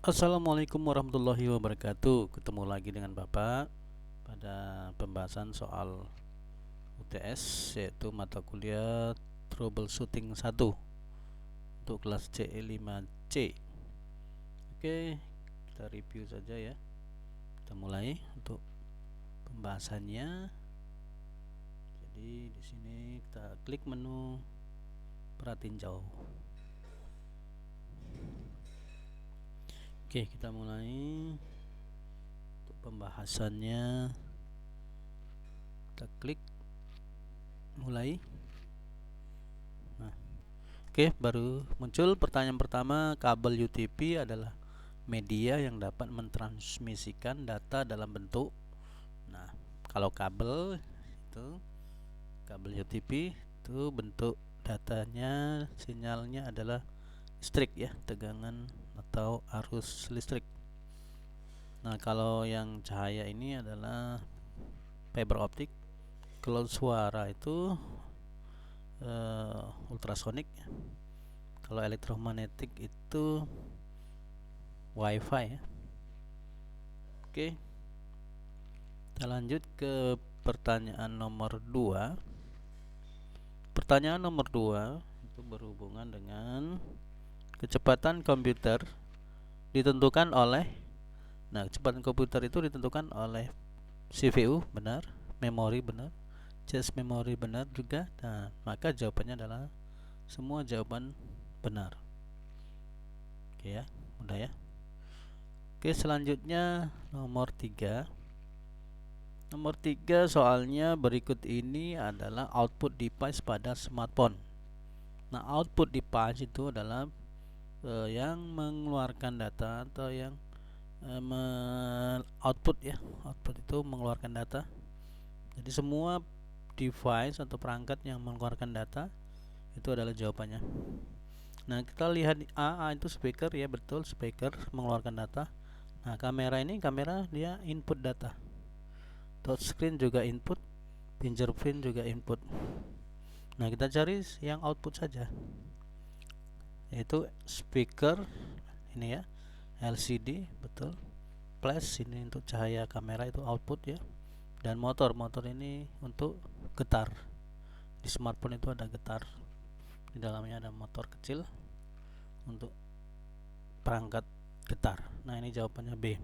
Assalamualaikum warahmatullahi wabarakatuh. Ketemu lagi dengan Bapak pada pembahasan soal UTS, yaitu mata kuliah troubleshooting 1 untuk kelas CE5C. Oke, kita review saja ya. Kita mulai untuk pembahasannya. Jadi di sini kita klik menu pratinjau. Oke, kita mulai untuk pembahasannya. Kita klik mulai. Nah, oke, baru muncul pertanyaan pertama. Kabel UTP adalah media yang dapat mentransmisikan data dalam bentuk. Nah, kalau kabel UTP itu bentuk datanya, sinyalnya adalah listrik ya, tegangan atau arus listrik. Nah, kalau yang cahaya ini adalah fiber optik. Kalau suara itu ultrasonik. Kalau elektromagnetik itu wifi ya. Oke, kita lanjut ke pertanyaan nomor 2. Pertanyaan nomor 2 itu berhubungan dengan kecepatan komputer ditentukan oleh. Nah, kecepatan komputer itu ditentukan oleh CPU, benar. Memori, benar. Cache memori, benar juga. Nah, maka jawabannya adalah semua jawaban benar. Oke ya, mudah ya. Oke, selanjutnya nomor 3. Nomor 3 soalnya berikut ini adalah output device pada smartphone. Nah, output device itu adalah yang mengeluarkan data atau yang output ya. Output itu mengeluarkan data. Jadi semua device atau perangkat yang mengeluarkan data itu adalah jawabannya. Nah, kita lihat A itu speaker ya, betul, speaker mengeluarkan data. Nah, kamera dia input data. Touchscreen juga input, fingerprint juga input. Nah, kita cari yang output saja, yaitu speaker ini ya, LCD, betul. Flash ini untuk cahaya kamera, itu output ya. Dan motor ini untuk getar. Di smartphone itu ada getar, di dalamnya ada motor kecil untuk perangkat getar. Nah, ini jawabannya B.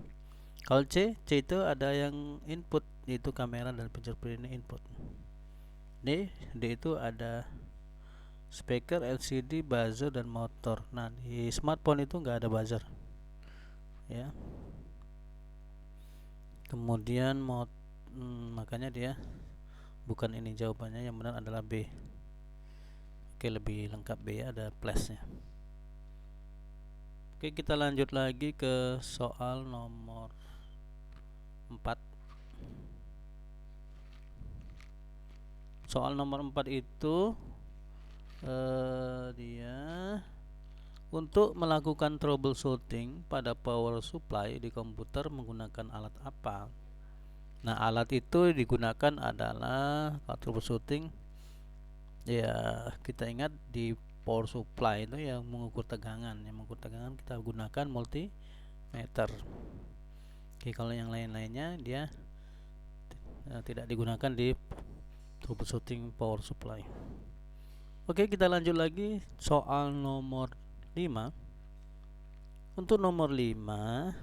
Kalau C itu ada yang input, yaitu kamera dan fingerprint, ini input. D itu ada speaker, LCD, buzzer dan motor. Nah, di smartphone itu nggak ada buzzer ya. Kemudian makanya dia bukan ini jawabannya, yang benar adalah B. Oke, lebih lengkap B ya, ada flashnya. Oke, kita lanjut lagi ke soal nomor 4. Soal nomor 4 itu dia untuk melakukan troubleshooting pada power supply di komputer menggunakan alat apa? Nah, alat itu digunakan adalah kalau troubleshooting ya, kita ingat di power supply itu yang mengukur tegangan. Yang mengukur tegangan kita gunakan multimeter. Oke, kalau yang lain-lainnya dia tidak digunakan di troubleshooting power supply. Oke, kita lanjut lagi soal nomor 5. Untuk nomor 5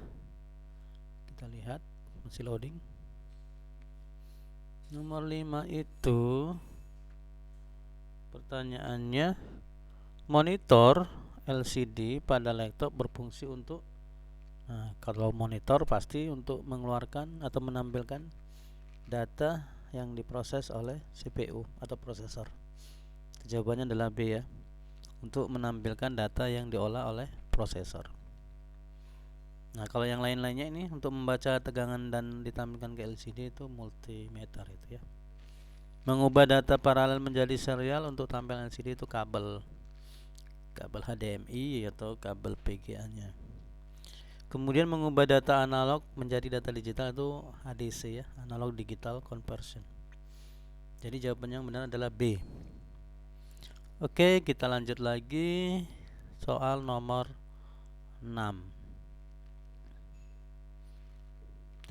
kita lihat, masih loading. Nomor 5 itu pertanyaannya, monitor LCD pada laptop berfungsi untuk. Nah, kalau monitor pasti untuk mengeluarkan atau menampilkan data yang diproses oleh CPU atau prosesor. Jawabannya adalah B ya, untuk menampilkan data yang diolah oleh prosesor. Nah, kalau yang lain-lainnya ini untuk membaca tegangan dan ditampilkan ke LCD itu multimeter itu ya. Mengubah data paralel menjadi serial untuk tampil LCD itu kabel HDMI atau kabel VGA-nya. Kemudian mengubah data analog menjadi data digital itu ADC ya, analog digital conversion. Jadi jawabannya yang benar adalah B. Oke, kita lanjut lagi soal nomor 6.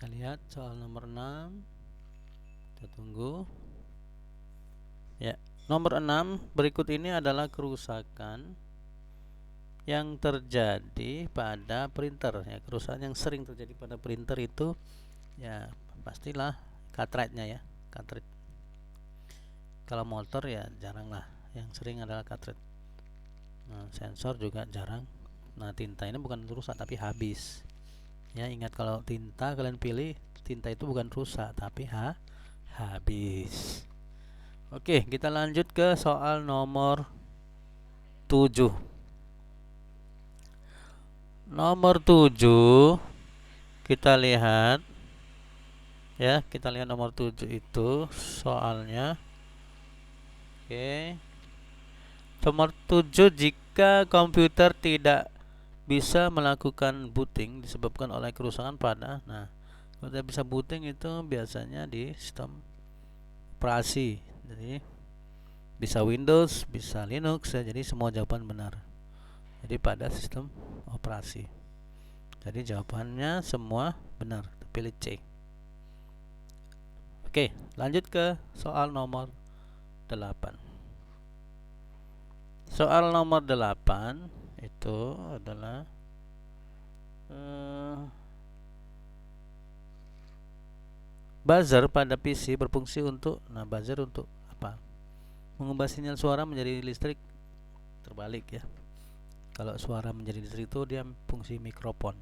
Kita lihat soal nomor 6. Kita tunggu. Ya, nomor 6 berikut ini adalah kerusakan yang terjadi pada printer. Ya, kerusakan yang sering terjadi pada printer itu ya pastilah cartridge-nya ya, cartridge. Kalau motor ya jarang lah, yang sering adalah cartridge. Nah, sensor juga jarang. Nah, tinta ini bukan rusak tapi habis. Ya, ingat kalau tinta kalian pilih, tinta itu bukan rusak tapi habis. Oke, kita lanjut ke soal nomor 7. Nomor 7 kita lihat ya, kita lihat nomor 7 itu soalnya. Oke. Nomor 7, jika komputer tidak bisa melakukan booting disebabkan oleh kerusakan pada. Nah, kalau tidak bisa booting itu biasanya di sistem operasi. Jadi bisa Windows, bisa Linux ya. Jadi semua jawaban benar. Jadi pada sistem operasi. Jadi jawabannya semua benar. Pilih C. Oke, lanjut ke soal nomor 8. Soal nomor 8 itu adalah buzzer pada PC berfungsi untuk, nah buzzer untuk apa? Mengubah sinyal suara menjadi listrik. Terbalik ya. Kalau suara menjadi listrik itu dia fungsi mikrofon.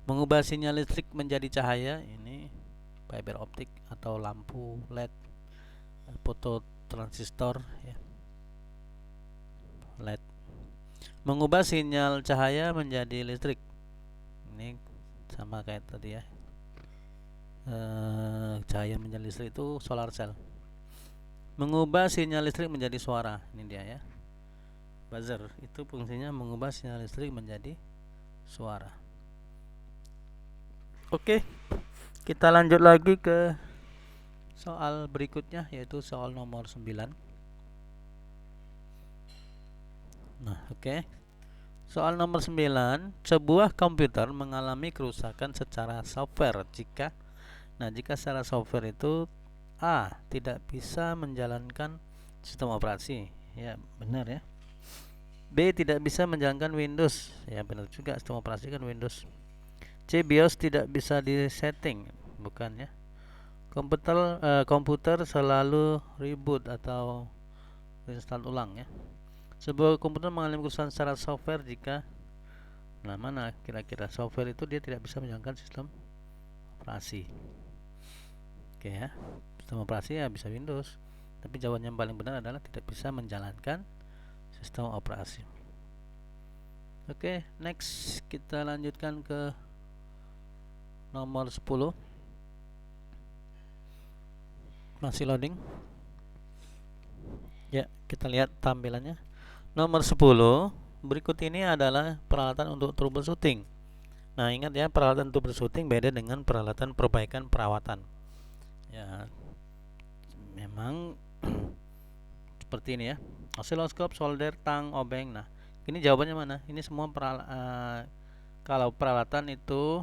Mengubah sinyal listrik menjadi cahaya ini fiber optik atau lampu LED, fototransistor ya. LED. Mengubah sinyal cahaya menjadi listrik. Ini sama kayak tadi ya. Cahaya menjadi listrik itu solar cell. Mengubah sinyal listrik menjadi suara. Ini dia ya. Buzzer itu fungsinya mengubah sinyal listrik menjadi suara. Oke. Kita lanjut lagi ke soal berikutnya, yaitu soal nomor 9. Nah, oke. Soal nomor 9, sebuah komputer mengalami kerusakan secara software jika secara software itu A. Tidak bisa menjalankan sistem operasi. Ya, benar ya. B. Tidak bisa menjalankan Windows. Ya, benar juga, sistem operasi kan Windows. C. BIOS tidak bisa disetting. Bukan ya. Komputer selalu reboot atau restart ulang ya. Sebuah komputer mengalami kerusakan secara software jika mana kira-kira software itu dia tidak bisa menjalankan sistem operasi. Oke ya, sistem operasi ya bisa Windows, tapi jawaban yang paling benar adalah tidak bisa menjalankan sistem operasi. Oke, next kita lanjutkan ke nomor 10. Masih loading. Ya, kita lihat tampilannya. Nomor 10, berikut ini adalah peralatan untuk troubleshooting. Nah, ingat ya, peralatan untuk troubleshooting beda dengan peralatan perbaikan perawatan. Ya, memang seperti ini ya. Oscilloscope, solder, tang, obeng. Nah, ini jawabannya mana? Ini semua kalau peralatan itu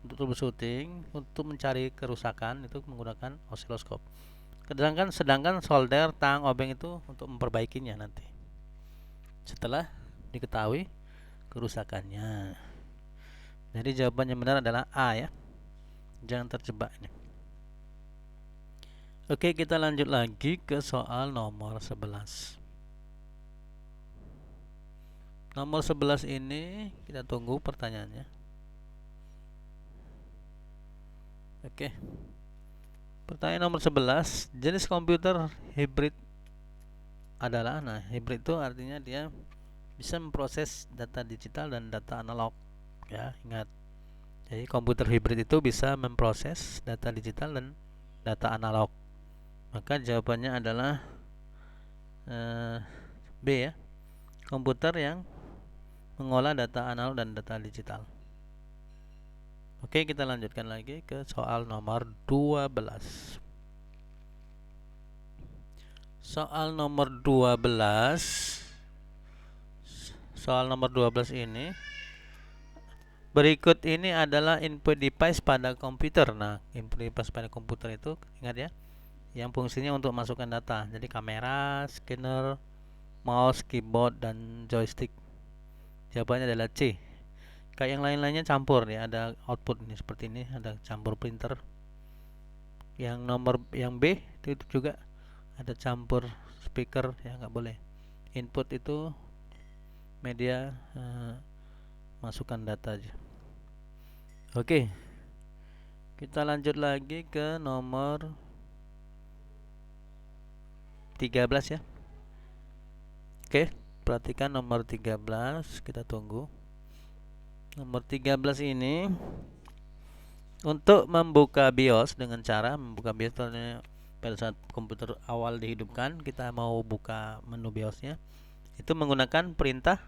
untuk troubleshooting, untuk mencari kerusakan itu menggunakan oscilloscope. Sedangkan solder, tang, obeng itu untuk memperbaikinya nanti setelah diketahui kerusakannya. Jadi jawaban yang benar adalah A ya. Jangan terjebak ini. Oke, kita lanjut lagi ke soal nomor 11. Nomor 11 ini kita tunggu pertanyaannya. Oke. Pertanyaan nomor 11, jenis komputer hybrid adalah, nah hybrid itu artinya dia bisa memproses data digital dan data analog ya, ingat. Jadi komputer hybrid itu bisa memproses data digital dan data analog. Maka jawabannya adalah B ya, komputer yang mengolah data analog dan data digital. Oke, kita lanjutkan lagi ke soal nomor 12. Soal nomor 12. Soal nomor 12 ini Berikut ini adalah input device pada komputer. Nah, input device pada komputer itu ingat ya, yang fungsinya untuk masukkan data. Jadi kamera, scanner, mouse, keyboard, dan joystick. Jawabannya adalah C. Kayak yang lain-lainnya campur ya, ada output ini seperti ini, ada campur printer. Yang nomor yang B itu juga ada campur speaker ya, nggak boleh. Input itu media masukkan data aja. Oke, kita lanjut lagi ke nomor 13 ya. Oke, perhatikan nomor 13, kita tunggu. Nomor 13 ini untuk membuka BIOS dengan cara membuka BIOS pada saat komputer awal dihidupkan, kita mau buka menu BIOSnya. Itu menggunakan perintah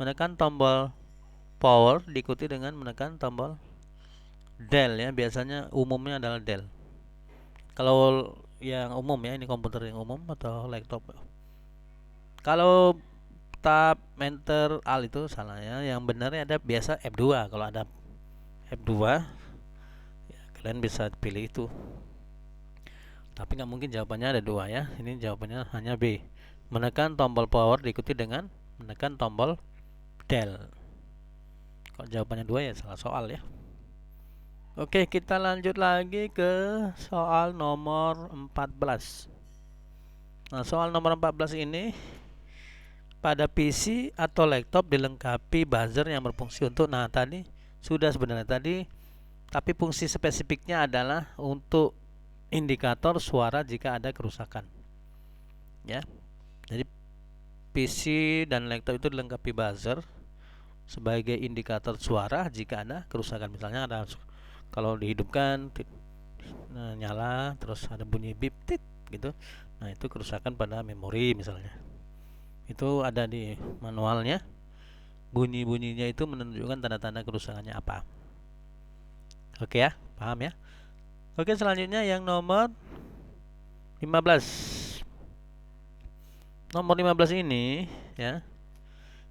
menekan tombol power diikuti dengan menekan tombol del ya, biasanya umumnya adalah del. Kalau yang umum ya, ini komputer yang umum atau laptop. Kalau tab enter alt itu salah ya. Yang benarnya ada biasa F2. Kalau ada F2 ya, kalian bisa pilih itu. Tapi nggak mungkin jawabannya ada dua ya. Ini jawabannya hanya B. Menekan tombol power diikuti dengan menekan tombol del. Kalau jawabannya dua ya salah soal ya. Oke, kita lanjut lagi ke soal nomor 14. Nah, soal nomor 14 ini pada PC atau laptop dilengkapi buzzer yang berfungsi untuk, nah tadi sudah sebenarnya tadi, tapi fungsi spesifiknya adalah untuk indikator suara jika ada kerusakan. Ya. Jadi PC dan laptop itu dilengkapi buzzer sebagai indikator suara jika ada kerusakan. Misalnya ada kalau dihidupkan nyala terus ada bunyi bip tit gitu. Nah, itu kerusakan pada memori misalnya. Itu ada di manualnya. Bunyi-bunyinya itu menunjukkan tanda-tanda kerusakannya apa. Oke ya, paham ya? Oke, selanjutnya yang nomor 15. Nomor 15 ini ya.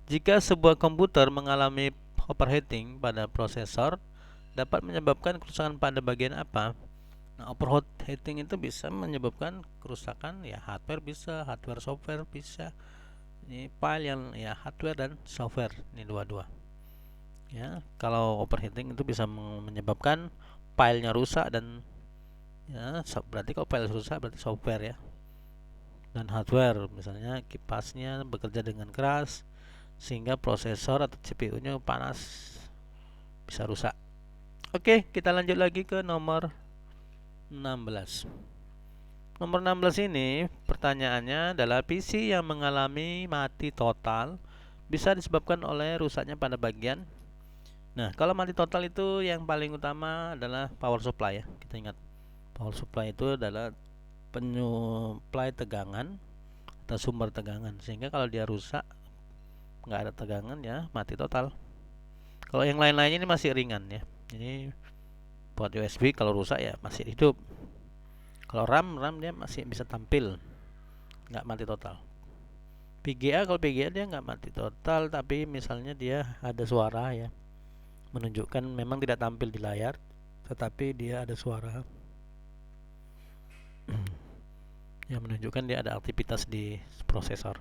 Jika sebuah komputer mengalami overheating pada prosesor, dapat menyebabkan kerusakan pada bagian apa? Nah, overheating itu bisa menyebabkan kerusakan ya, hardware bisa, hardware software bisa. Ini file yang ya hardware dan software, ini dua-dua ya. Kalau overheating itu bisa menyebabkan filenya rusak dan ya, berarti kalau file rusak berarti software ya, dan hardware misalnya kipasnya bekerja dengan keras sehingga prosesor atau CPU nya panas, bisa rusak. Oke, kita lanjut lagi ke nomor 16. Nomor 16 ini pertanyaannya adalah PC yang mengalami mati total bisa disebabkan oleh rusaknya pada bagian. Nah, kalau mati total itu yang paling utama adalah power supply ya. Kita ingat, power supply itu adalah penyuplai tegangan atau sumber tegangan, sehingga kalau dia rusak nggak ada tegangan ya mati total. Kalau yang lain-lainnya ini masih ringan ya. Ini port USB kalau rusak ya masih hidup. Kalau RAM dia masih bisa tampil, nggak mati total. VGA, kalau VGA dia nggak mati total, tapi misalnya dia ada suara ya, menunjukkan memang tidak tampil di layar, tetapi dia ada suara yang menunjukkan dia ada aktivitas di prosesor.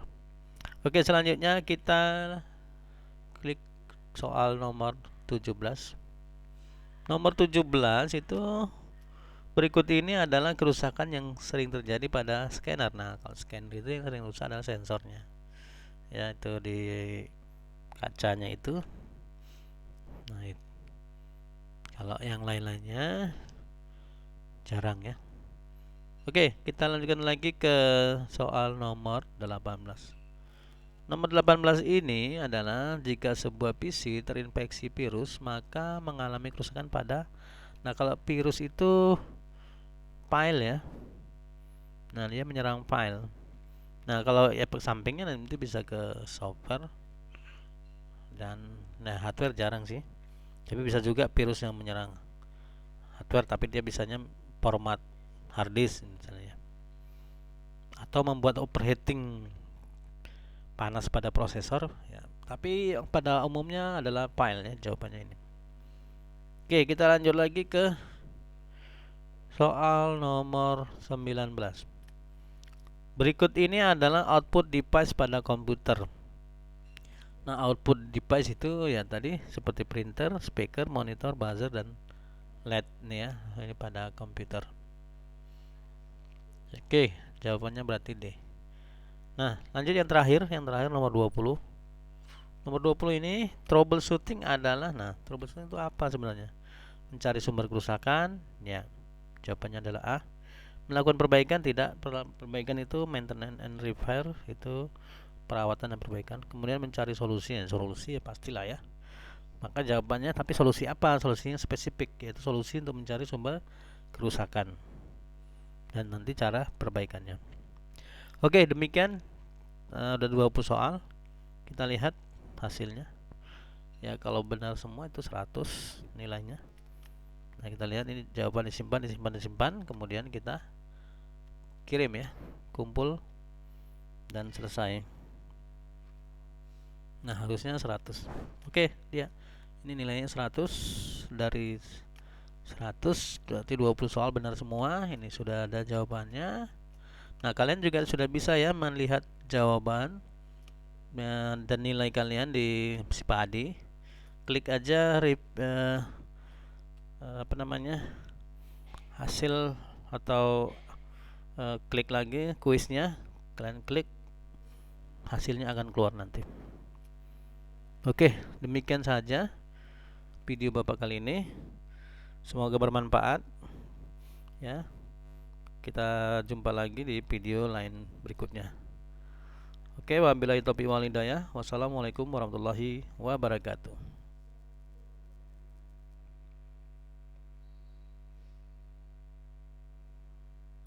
Oke, selanjutnya kita klik soal nomor 17. Nomor 17 itu berikut ini adalah kerusakan yang sering terjadi pada scanner. Nah, kalau scanner itu yang sering rusak adalah sensornya. Ya, itu di kacanya itu. Nah, itu. Kalau yang lain-lainnya jarang ya. Oke, kita lanjutkan lagi ke soal nomor 18. Nomor 18 ini adalah jika sebuah PC terinfeksi virus, maka mengalami kerusakan pada. Nah, kalau virus itu file ya. Nah, dia menyerang file. Nah, kalau efek sampingnya nanti bisa ke software dan hardware jarang sih. Tapi bisa juga virus yang menyerang hardware, tapi dia bisanya format hard disk misalnya. Atau membuat overheating, panas pada prosesor ya. Tapi pada umumnya adalah file ya jawabannya ini. Oke, kita lanjut lagi ke soal nomor 19. Berikut ini adalah output device pada komputer. Nah, output device itu ya tadi seperti printer, speaker, monitor, buzzer, dan LED nih ya. Ini pada komputer. Oke, jawabannya berarti D. Nah, lanjut yang terakhir nomor 20. Nomor 20 ini troubleshooting adalah, nah, troubleshooting itu apa sebenarnya? Mencari sumber kerusakan, ya. Jawabannya adalah A. Melakukan perbaikan, tidak. Perbaikan itu maintenance and repair, itu perawatan dan perbaikan. Kemudian mencari solusi, ya, solusi ya pastilah ya. Maka jawabannya, tapi solusi apa? Solusinya spesifik, yaitu solusi untuk mencari sumber kerusakan dan nanti cara perbaikannya. Oke, demikian udah 20 soal. Kita lihat hasilnya. Ya, kalau benar semua itu 100 nilainya. Nah, kita lihat ini jawaban disimpan, kemudian kita kirim ya, kumpul dan selesai. Nah, harusnya 100. Oke, dia. Ini nilainya 100 dari 100, berarti 20 soal benar semua. Ini sudah ada jawabannya. Nah, kalian juga sudah bisa ya melihat jawaban dan nilai kalian di Sipadi. Klik aja hasil atau klik lagi kuisnya, kalian klik, hasilnya akan keluar nanti. Oke, demikian saja video Bapak kali ini. Semoga bermanfaat ya. Kita jumpa lagi di video lain berikutnya. Oke, wabillahi taufiq wal hidayah. Wassalamualaikum warahmatullahi wabarakatuh.